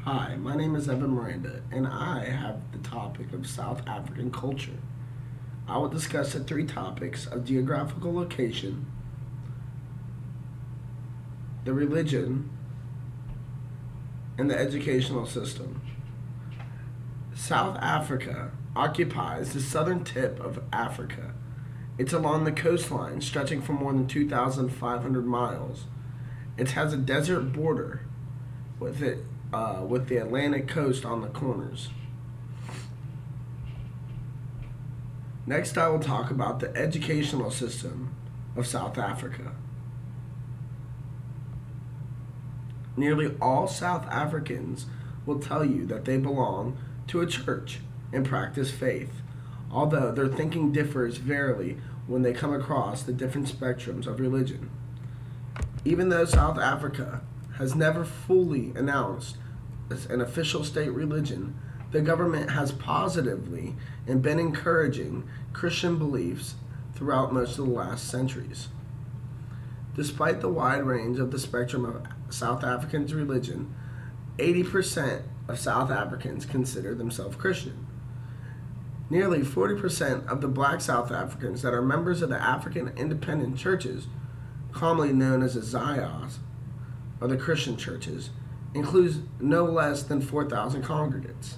Hi, my name is Evan Miranda, and I have the topic of South African culture. I will discuss the three topics of geographical location, the religion, and the educational system. South Africa occupies the southern tip of Africa. It's along the coastline stretching for more than 2,500 miles. It has a desert border with the Atlantic coast on the corners. Next, I will talk about the educational system of South Africa. Nearly all South Africans will tell you that they belong to a church and practice faith, although their thinking differs very when they come across the different spectrums of religion. Even though South Africa has never fully announced as an official state religion, the government has positively and been encouraging Christian beliefs throughout most of the last centuries. Despite the wide range of the spectrum of South Africans' religion, 80% of South Africans consider themselves Christian. Nearly 40% of the black South Africans that are members of the African independent churches, commonly known as the Zayas, or the Christian churches, includes no less than 4,000 congregants.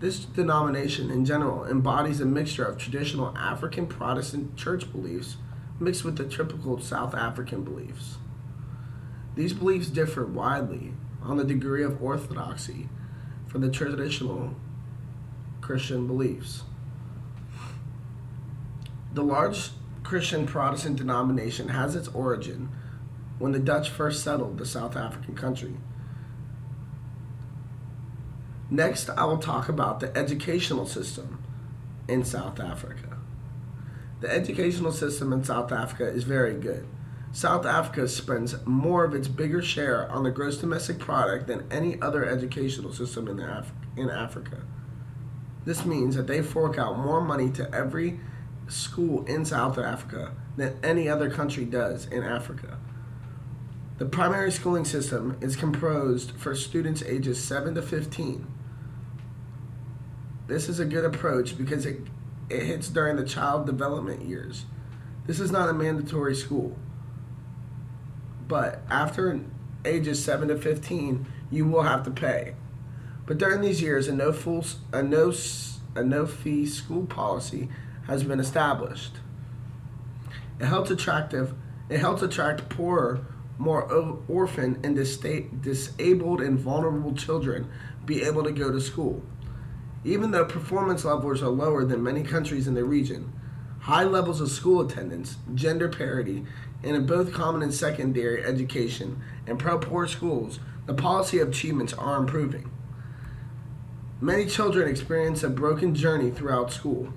This denomination in general embodies a mixture of traditional African Protestant church beliefs mixed with the typical South African beliefs. These beliefs differ widely on the degree of orthodoxy from the traditional Christian beliefs. The large Christian Protestant denomination has its origin when the Dutch first settled the South African country. Next, I will talk about the educational system in South Africa. The educational system in South Africa is very good. South Africa spends more of its bigger share on the gross domestic product than any other educational system in Africa. This means that they fork out more money to every school in South Africa than any other country does in Africa. The primary schooling system is composed for students ages 7 to 15. This is a good approach because it hits during the child development years. This is not a mandatory school, but after ages 7 to 15, you will have to pay. But during these years, a no fee school policy has been established. It helps attract poorer, more orphan and disabled and vulnerable children be able to go to school. Even though performance levels are lower than many countries in the region, high levels of school attendance, gender parity, and in both common and secondary education and pro-poor schools, the policy achievements are improving. Many children experience a broken journey throughout school,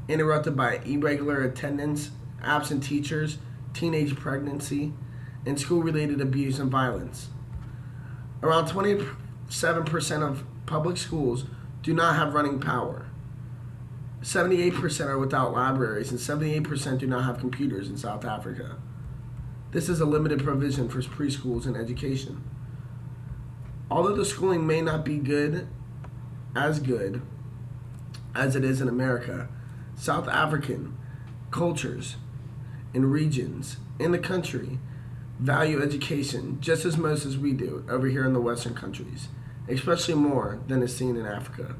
interrupted by irregular attendance, absent teachers, teenage pregnancy, and school-related abuse and violence. Around 27% of public schools do not have running power. 78% are without libraries, and 78% do not have computers in South Africa. This is a limited provision for preschools and education. Although the schooling may not be good as it is in America, South African cultures and regions in the country value education just as much as we do over here in the Western countries, especially more than is seen in Africa.